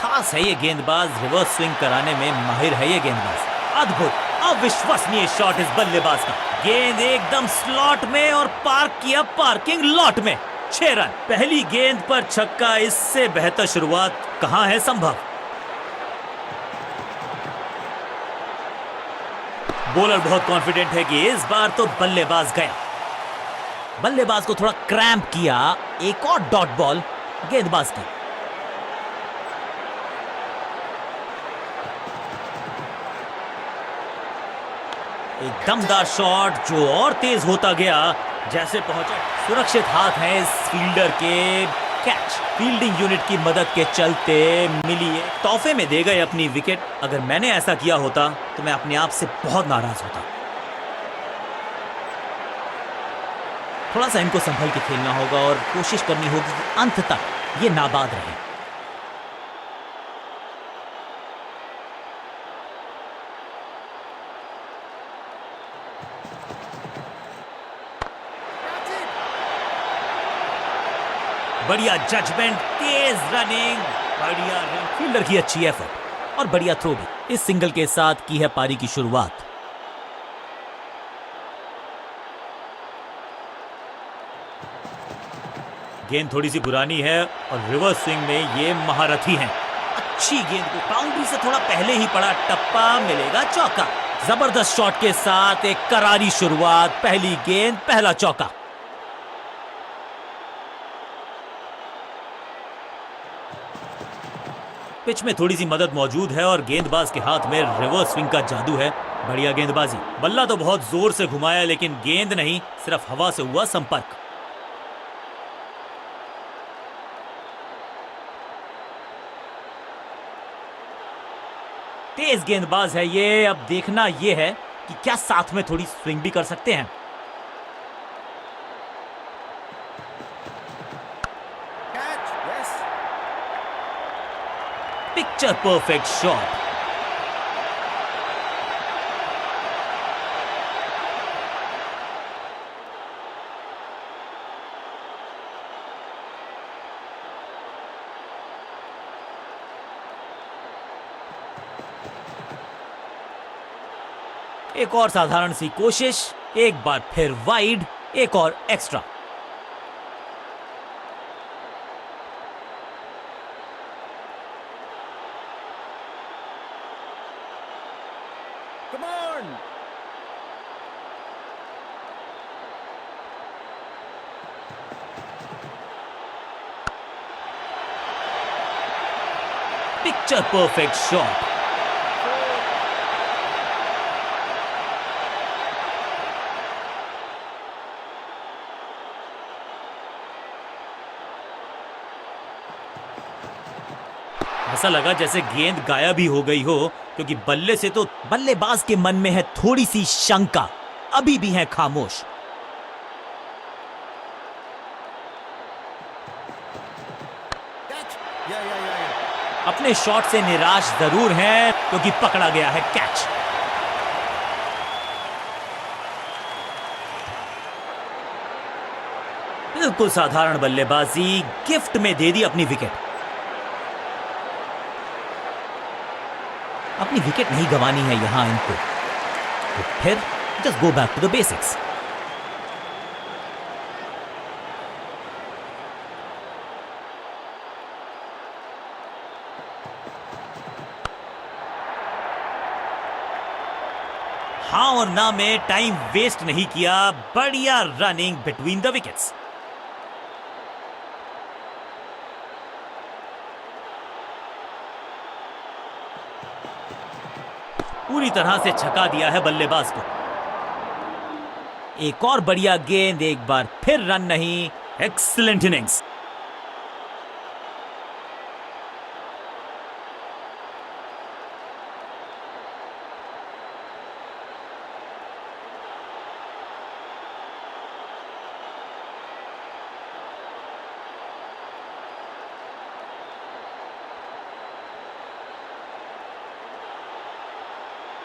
खास है ये गेंदबाज, रिवर्स स्विंग कराने में माहिर है ये गेंदबाज। अद्भुत, अविश्वसनीय शॉट इस बल्लेबाज का। गेंद एकदम स्लॉट में और पार्क किया पार्किंग लॉट में। 6 रन। पहली गेंद पर छक्का, इससे बेहतर शुरुआत कहां है संभव। बॉलर बहुत कॉन्फिडेंट है कि इस बार तो बल्लेबाज गया। बल्लेबाज को थोड़ा क्रैम्प किया। एक और डॉट बॉल गेंदबाज की। एक दमदार शॉट जो और तेज होता गया जैसे पहुंचा। सुरक्षित हाथ हैं इस फील्डर के। कैच फील्डिंग यूनिट की मदद के चलते मिली है। तोहफे में दे गए अपनी विकेट। अगर मैंने ऐसा किया होता तो मैं अपने आप से बहुत नाराज होता। थोड़ा सा इनको संभल के खेलना होगा और कोशिश करनी होगी कि अंत तक ये नाबाद रहे। बढ़िया जजमेंट, तेज रनिंग, बढ़िया रन, फील्डर की अच्छी एफर्ट और बढ़िया थ्रो भी। इस सिंगल के साथ की है पारी की शुरुआत। गेंद थोड़ी सी पुरानी है और रिवर्स स्विंग में ये महारथी हैं। अच्छी गेंद को बाउंड्री से थोड़ा पहले ही पड़ा टप्पा, मिलेगा चौका। जबरदस्त शॉट के साथ एक करारी शुरुआत। पहली गेंद पहला चौका। पिच में थोड़ी सी मदद मौजूद है और गेंदबाज के हाथ में रिवर्स स्विंग का जादू है। बढ़िया गेंदबाजी। बल्ला तो बहुत जोर से घुमाया लेकिन गेंद नहीं, सिर्फ हवा से हुआ संपर्क। तेज गेंदबाज है ये। अब देखना ये है कि क्या साथ में थोड़ी स्विंग भी कर सकते हैं। Picture perfect shot. एक और साधारण सी कोशिश, एक बार फिर वाइड, एक और extra. Come on! Picture perfect shot. ऐसा लगा जैसे गेंद गायब ही हो गई हो, क्योंकि बल्ले से तो बल्लेबाज के मन में है थोड़ी सी शंका। अभी भी है खामोश। अपने शॉट से निराश जरूर हैं क्योंकि पकड़ा गया है कैच। बिल्कुल साधारण बल्लेबाजी, गिफ्ट में दे दी अपनी विकेट। अपनी विकेट नहीं गंवानी है यहां इनको, तो फिर just go back to the basics. हाँ और ना में टाइम वेस्ट नहीं किया। बढ़िया रनिंग बिटवीन द विकेट्स। पूरी तरह से छका दिया है बल्लेबाज को। एक और बढ़िया गेंद, एक बार फिर रन नहीं। Excellent innings.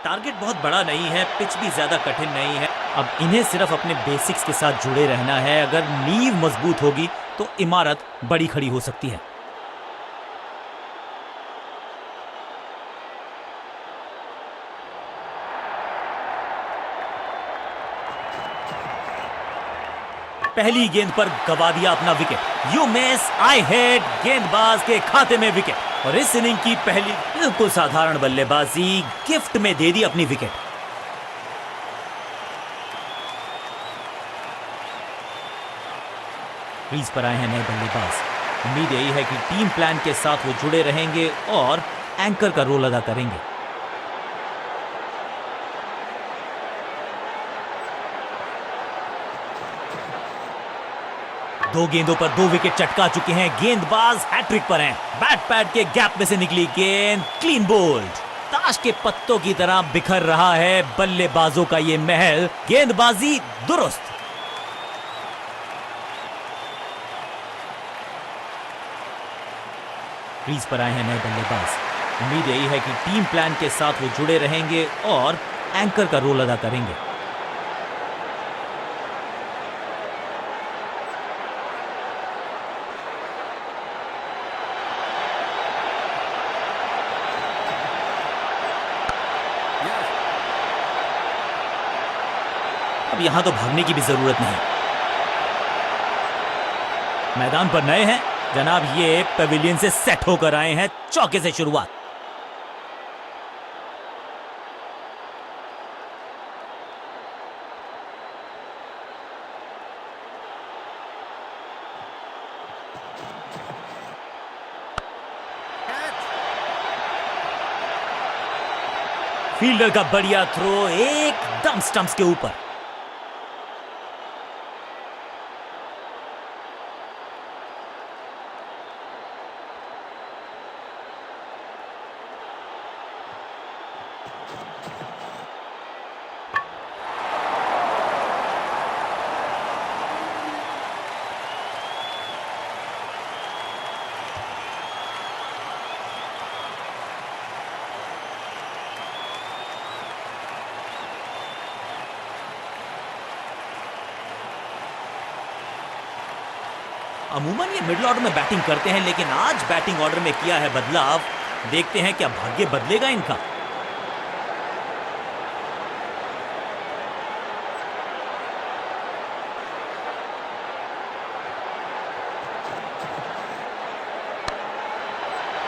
टारगेट बहुत बड़ा नहीं है, पिच भी ज्यादा कठिन नहीं है। अब इन्हें सिर्फ अपने बेसिक्स के साथ जुड़े रहना है। अगर नींव मजबूत होगी तो इमारत बड़ी खड़ी हो सकती है। पहली गेंद पर गवा दिया अपना wicket. You miss, I hit, गेंदबाज के खाते में विकेट। और इस इनिंग की पहली बिल्कुल साधारण बल्लेबाजी, गिफ्ट में दे दी अपनी विकेट। क्रीज पर आए हैं नए बल्लेबाज। उम्मीद यही है कि टीम प्लान के साथ वो जुड़े रहेंगे और एंकर का रोल अदा करेंगे। दो गेंदों पर दो विकेट चटका चुके हैं, गेंदबाज हैट्रिक पर हैं। बैट पैड के गैप में से निकली गेंद, क्लीन बोल्ड। ताश के पत्तों की तरह बिखर रहा है बल्लेबाजों का ये महल। गेंदबाजी दुरुस्त। क्रीज पर आए हैं नए बल्लेबाज। उम्मीद यही है कि टीम प्लान के साथ वो जुड़े रहेंगे और एंकर का रोल अदा करेंगे। Yes. अब यहां तो भागने की भी जरूरत नहीं। मैदान पर नए हैं जनाब, ये पेविलियन से सेट होकर आए हैं। चौके से शुरुआत। Catch. फील्डर का बढ़िया थ्रो एकदम स्टंप्स के ऊपर। अमूमन ये मिडिल ऑर्डर में बैटिंग करते हैं, लेकिन आज बैटिंग ऑर्डर में किया है बदलाव। देखते हैं क्या भाग्य बदलेगा इनका।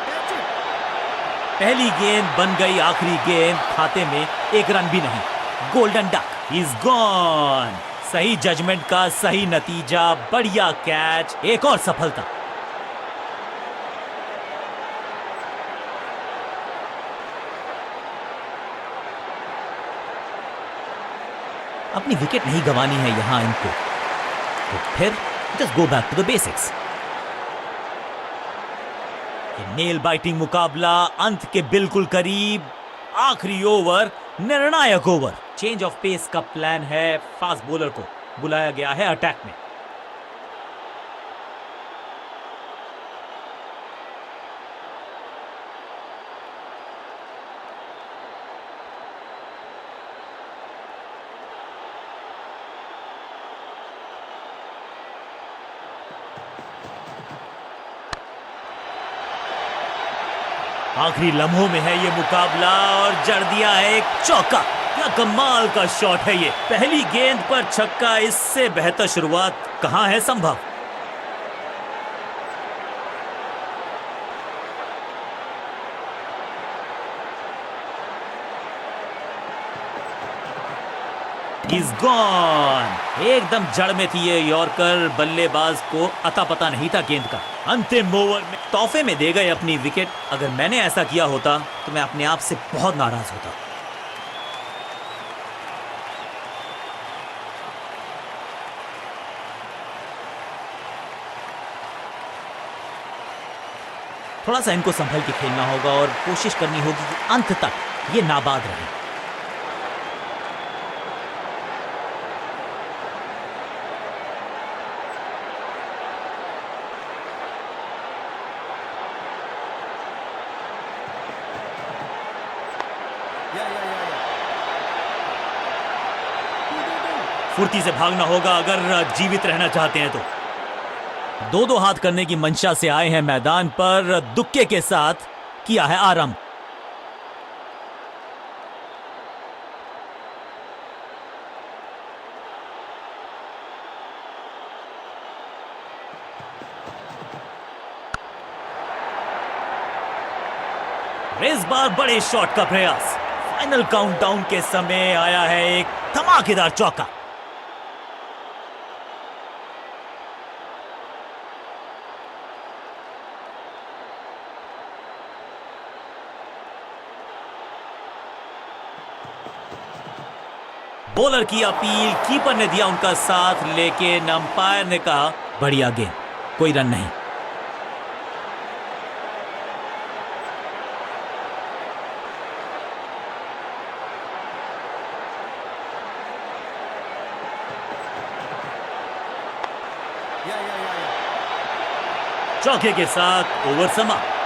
Catch it. पहली गेंद बन गई आखिरी गेंद, खाते में एक रन भी नहीं। Golden duck is gone. सही जजमेंट का सही नतीजा, बढ़िया कैच, एक और सफलता। अपनी विकेट नहीं गंवानी है यहां इनको, तो फिर just go back to the basics. Nail biting मुकाबला अंत के बिल्कुल करीब। आखिरी ओवर, निर्णायक ओवर। चेंज ऑफ पेस का प्लान है। फास्ट बॉलर को बुलाया गया है अटैक में। आखिरी लम्हों में है ये मुकाबला और जड़ दिया है एक चौका। क्या कमाल का शॉट है ये। पहली गेंद पर छक्का, इससे बेहतर शुरुआत कहां है संभव। He's gone। एकदम जड़ में थी ये यॉर्कर, बल्लेबाज को अता पता नहीं था गेंद का। अंतिम ओवर में तोहफे में दे गए अपनी विकेट। अगर मैंने ऐसा किया होता तो मैं अपने आप से बहुत नाराज होता। थोड़ा सा इनको संभल के खेलना होगा और कोशिश करनी होगी कि अंत तक ये नाबाद रहे। Yeah. फुर्ती से भागना होगा अगर जीवित रहना चाहते हैं तो। दो दो हाथ करने की मंशा से आए हैं मैदान पर, दुक्के के साथ किया है आरंभ। इस बार बड़े शॉट का प्रयास। फाइनल काउंटडाउन के समय आया है एक धमाकेदार चौका। बॉलर की अपील, कीपर ने दिया उनका साथ, लेकिन अंपायर ने कहा बढ़िया गेंद, कोई रन नहीं। Yeah, yeah, yeah, yeah. चौके के साथ ओवर समाप्त।